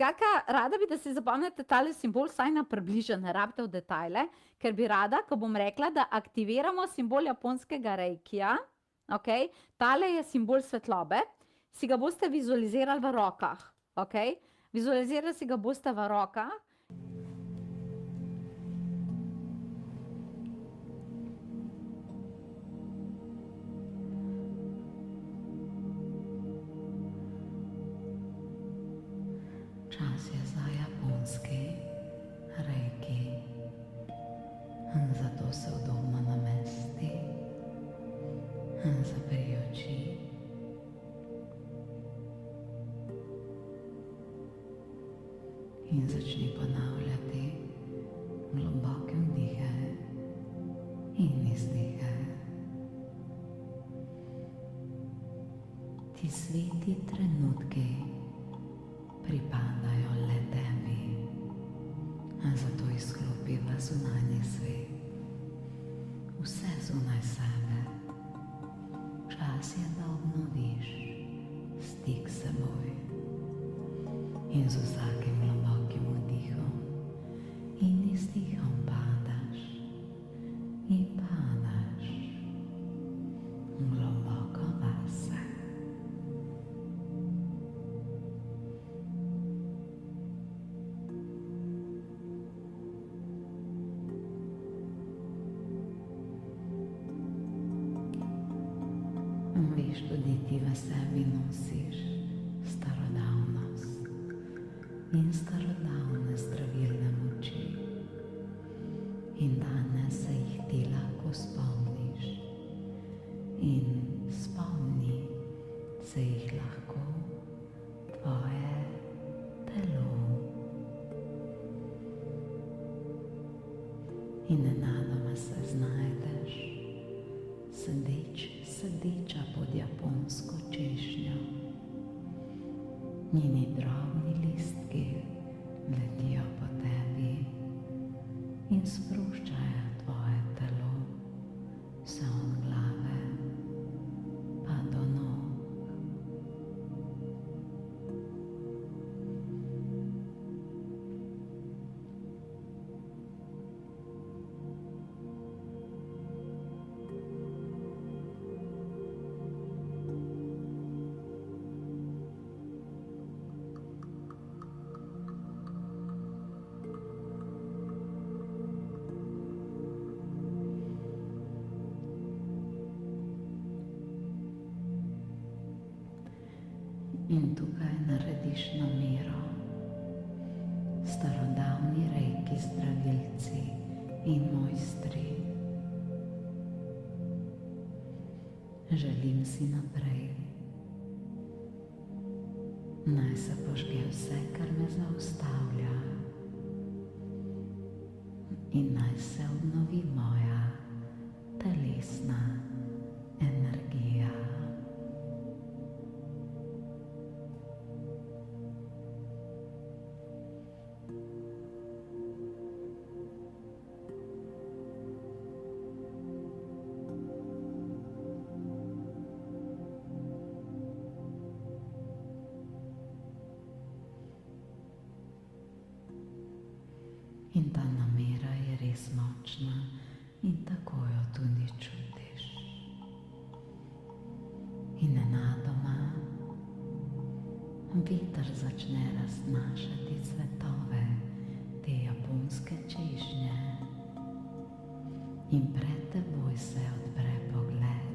Skratka, rada bi, da si zapomnite tale simbol, saj na približen, ne rabite v detajle, ker bi rada, ko bom rekla, da aktiviramo simbol japonskega reikija, ok, tale je simbol svetlobe, si ga boste vizualizirali v rokah, ok, vizualizirali si ga boste v rokah. Čas je za japonski reiki, zato se udobno namesti, zapri oči in začni ponavljati globoke vdihe in izdihe. Ti sveti trenutki pripadajo le tebi, zato izklopi v zunanji svet, vse zunaj sebe. Čas je, da obnoviš stik s seboj in z vsakim globokim vdihom in izdihom padaš in padaš globoko vase. Veš, tudi ti v sebi nosiš starodavnost in starodavne zdravilne moči in danes se jih ti lahko spomniš in spomni se jih lahko tvoje telo in nenadoma se znajdeš sedeča pod japonsko češnjo. Njeni drobni listki letijo po tebi in sproščajo tvoje telo, vse od glave pa do nog. In tukaj narediš namero. Starodavni reiki zdravilci in mojstri. Želim si naprej. Naj se požge vse, kar me zaustavlja. In naj se obnovi moja telesna energija. In ta namera je res močna in tako jo tudi čutiš. In nenadoma veter začne raznašati cvetove te japonske češnje in pred teboj se odpre pogled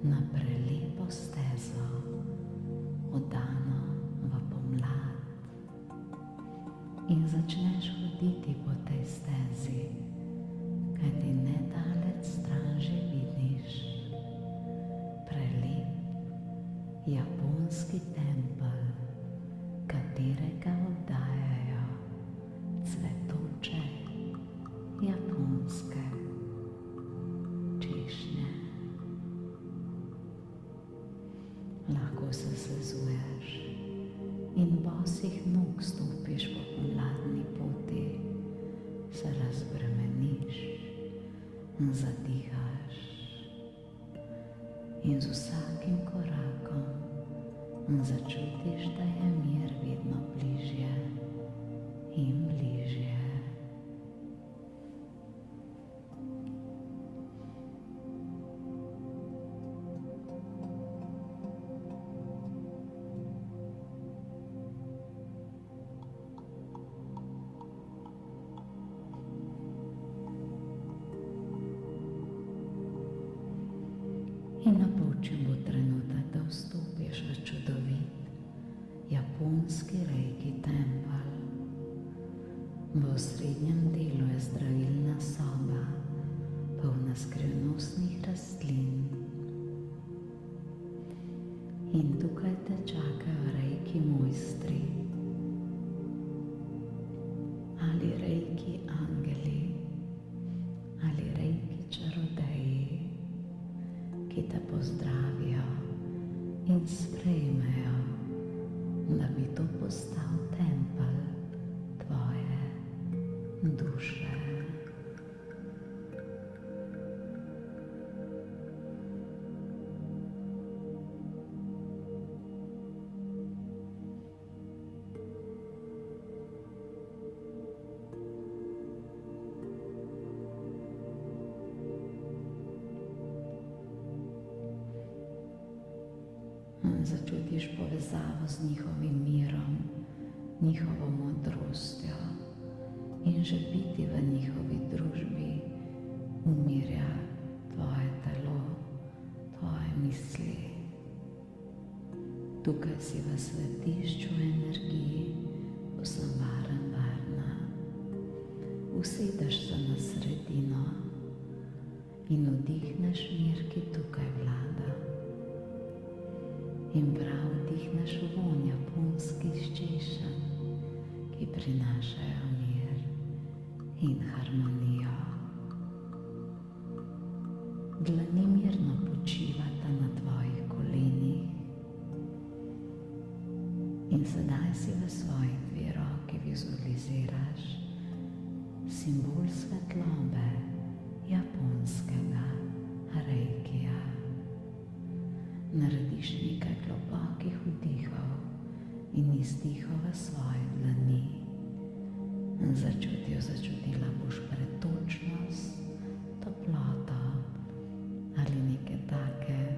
na prelepo stezo, oddano v pomlad. In začneš hoditi po tej stezi, kajti nedaleč stran že vidiš prelep japonski tempelj, katerega obdajajo cvetoče japonske češnje. Lahko se sezuješ in bosih nog stopiš po pomladni poti, se razbremeniš, zadihaš in z vsakim korakom začutiš, da je mir vedno bližje. Reiki tempelj. V osrednjem delu je zdravilna soba, polna skrivnostnih rastlin. In tukaj te čakajo reiki mojstri ali reiki angeli ali reiki čarodeji, ki te pozdravijo in sprejmejo, da bi to postal tempelj tvoje duše. Začutiš povezavo z njihovim mirom, njihovo modrostjo in že biti v njihovi družbi umirja tvoje telo, tvoje misli. Tukaj si v svetišču energiji, povsem varna. Usedeš se na sredino in vdihneš mir, ki tukaj vlada. In prav vdihneš vonj japonskih češenj, ki prinašajo mir in harmonijo. Dlani mirno počivata na tvojih kolenih in sedaj si v svojih dve roki vizualiziraš simbol svetlobe japonskega reikija. Narediš nekaj globokih vdihov in izdihov v svoje dlani. Začutila boš pretočnost, toploto ali neke take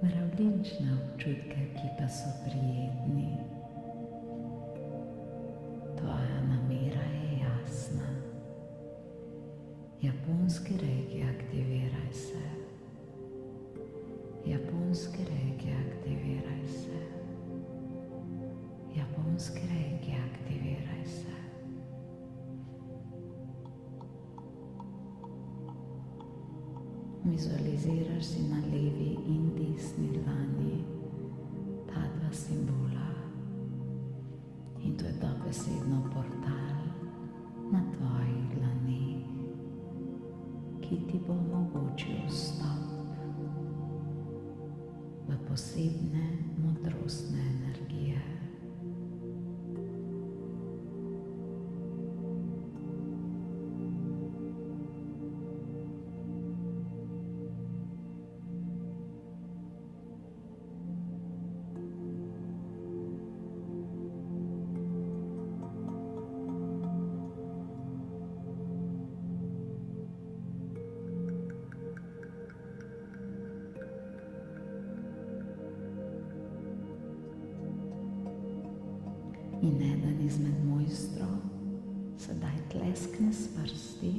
mravljinčne občutke, ki pa so prijetni. Tvoja namera je jasna. Japonski reiki, aktiviraj se. Japonski reiki, aktiviraj se. Japonski reiki, aktiviraj se. Vizualiziraš si na levi in desni dlani ta dva simbola in to je dobesedno portal na tvojih dlanih, ki ti bo omogočil vstop v posebne modrostne energije. In eden izmed mojstrov sedaj tleskne s prsti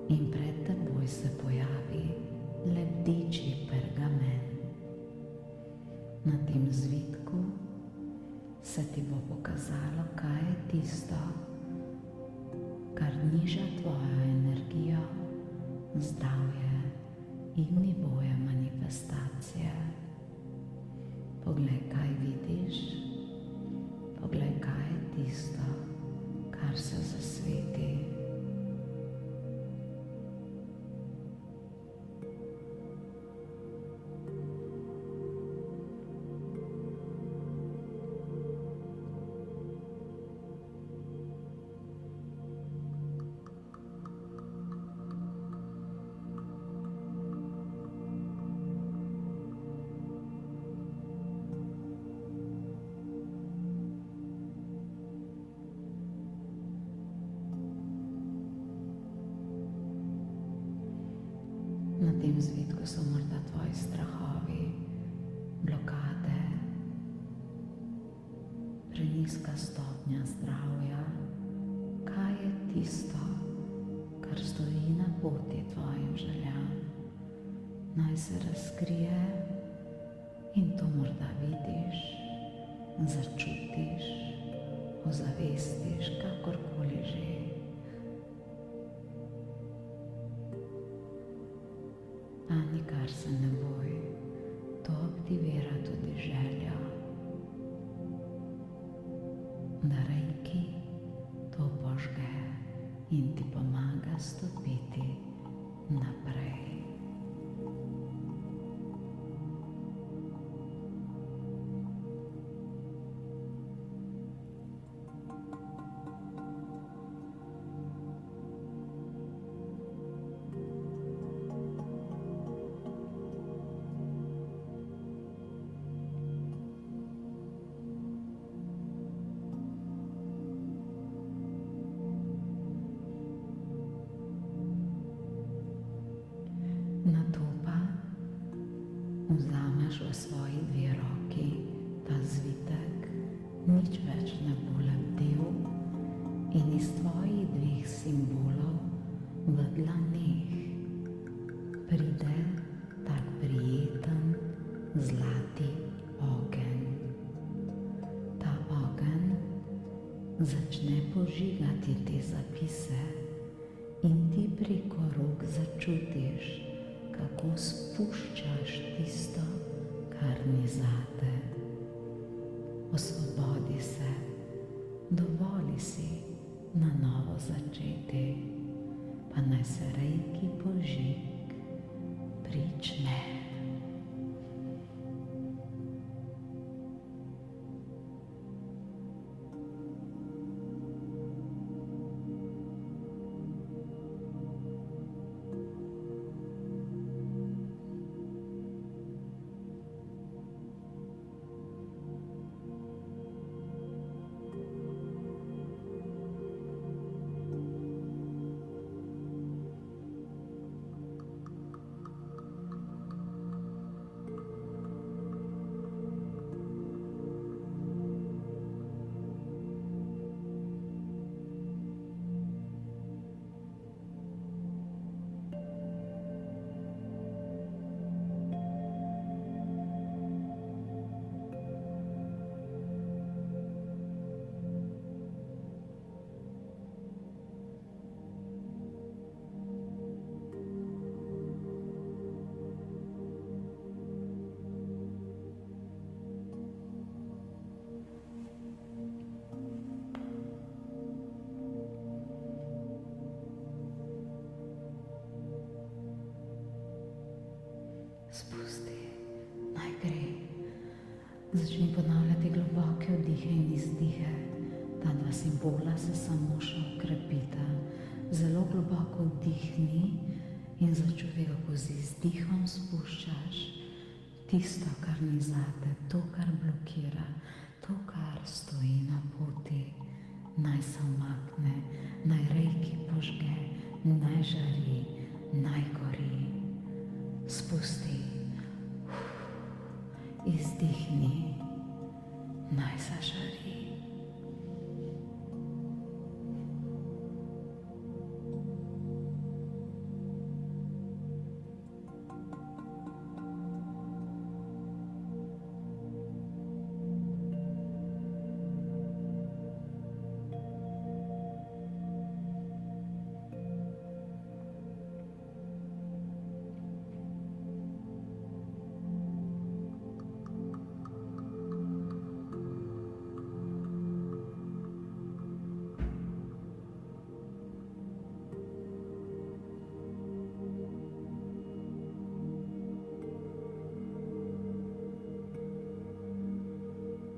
in pred teboj se pojavi lebdeči pergamen. Na tem zvitku se ti bo pokazalo, kaj je tisto, kar niža tvojo energijo, zdravje in nivoje manifestacije. Poglej, kaj vidiš, poglej, kaj je tisto, kar se zasveti. Na tem zvitku so morda tvoji strahovi, blokade, prenizka stopnja zdravja. Kaj je tisto, kar stoji na poti tvojim željam? Naj se razkrije In to morda vidiš, začutiš, ozavestiš, kakorkoli že. A nikar se ne boj, to aktivira tudi željo, da reiki to požge in ti pomaga stopiti naprej. Nato pa vzameš v svoji dve roki ta zvitek, nič več ne bo lebdel in iz tvojih dveh simbolov v dlaneh pride tak prijeten zlati ogenj. Ta ogenj začne požigati te zapise in ti preko rok začutiš, kako spuščaš tisto, kar ni zate. Osvobodi se, dovoli si na novo začeti, pa naj se reiki požig prične. Spusti, naj gre. Začni ponavljati globoke vdihe in izdihe. Ta dva simbola se samo še okrepita. Zelo globoko vdihni in začuti, kako z izdihom spuščaš tisto, kar ni zate, to, kar blokira, to, kar stoji na poti. Naj se umakne, naj reiki požge, naj žari, naj gori. Spusti, izdihni, naj zažari.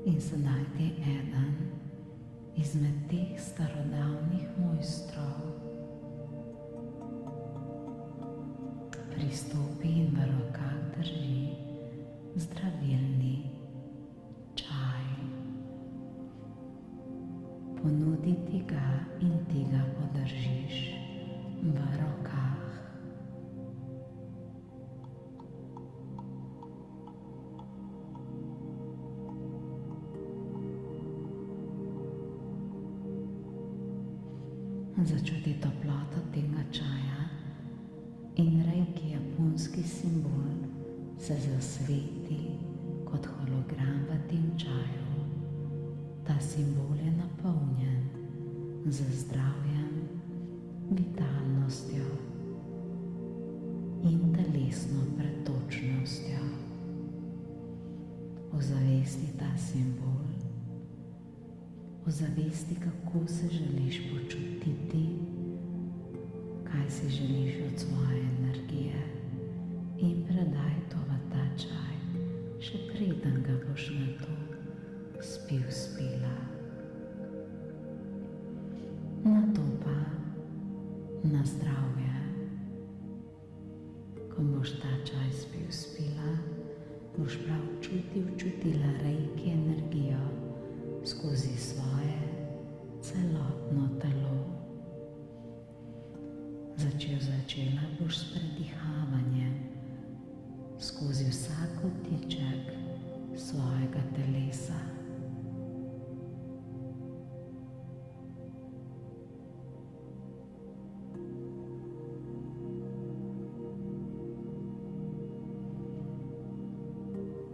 In sedaj ti eden izmed teh starodavnih mojstrov pristopi in v rokah drži zdravilni čaj. Ponudi ti ga in ti ga podržiš v rokah. Začuti toploto tega čaja in reiki japonski simbol se zasveti kot kot hologram v tem čaju. Ta simbol je napolnjen z zdravjem, vitalnostjo in telesno pretočnostjo. Ozavesti ta simbol, ozavesti, kako se želiš počutiti, kaj si želiš od svoje energije in predaj to v ta čaj, še preden ga boš na to spila. Na to pa na zdravje. Ko boš ta čaj spila, boš prav čutila reiki energijo skozi svoje celotno telo. Začela boš s predihavanjem skozi vsak kotiček svojega telesa.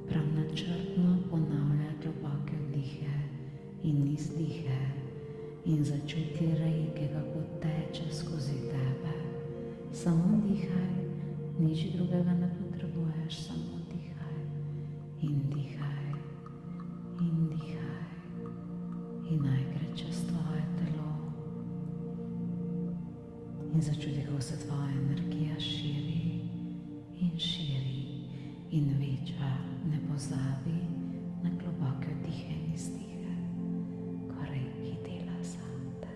Prav načrtno ponavljaj globoke vdihe in izdihe in začuti reiki, kako teče skozi tebe. Samo dihaj, nič drugega ne potrebuješ, samo dihaj in dihaj in dihaj in naj gre čez tvoje telo in začuti, kako se tvoja energija širi in veča. Ne pozabi na globoke vdihe in izdihe, ko reiki dela zate.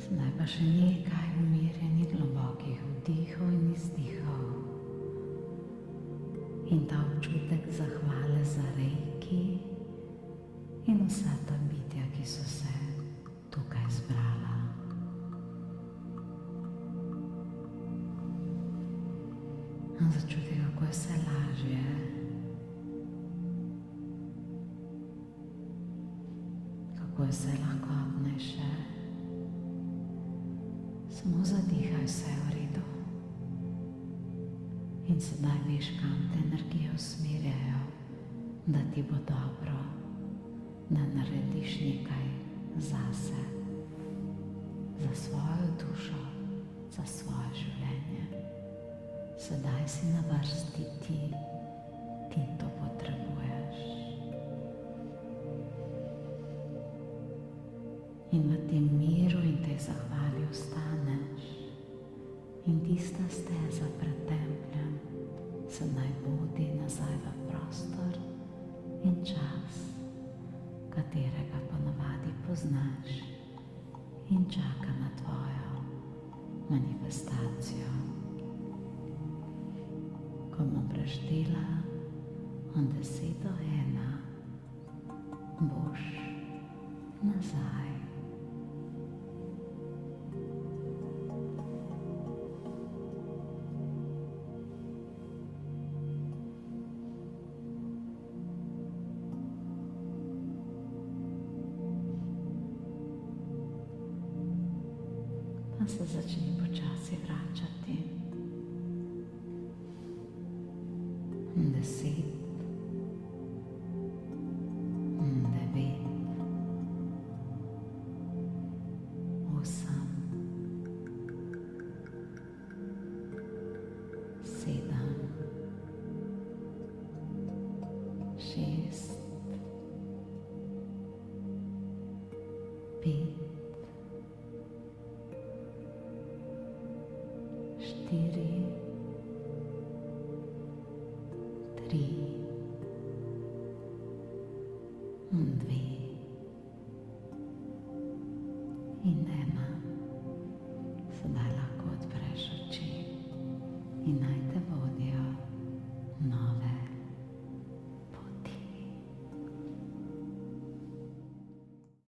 Zdaj pa še nekaj umirjenih globokih vdihov in izdihov. In ta občutek zahvale za reiki in vsa ta bitja, ki so se tukaj zbrala. Začuti, kako je vse lažje. Kako je vse lahkotnejše. Samo zadihaj, vse v redu. In sedaj veš, kam te energije usmerjajo, da ti bo dobro, da narediš nekaj zase, za svojo dušo, za svoje življenje. Sedaj si na vrsti ti to potrebuješ. In v tem miru in tej zahvali ostaneš. In tista steza pred templjem se naj vodi nazaj v prostor in čas, katerega ponavadi poznaš in čaka na tvojo manifestacijo. Ko bom preštela od 10 do 1, boš nazaj. Pa se začni počasi vračati. 10, 9, 8, 7, 6, 5, 4, 3, 2 in 1. Sedaj lahko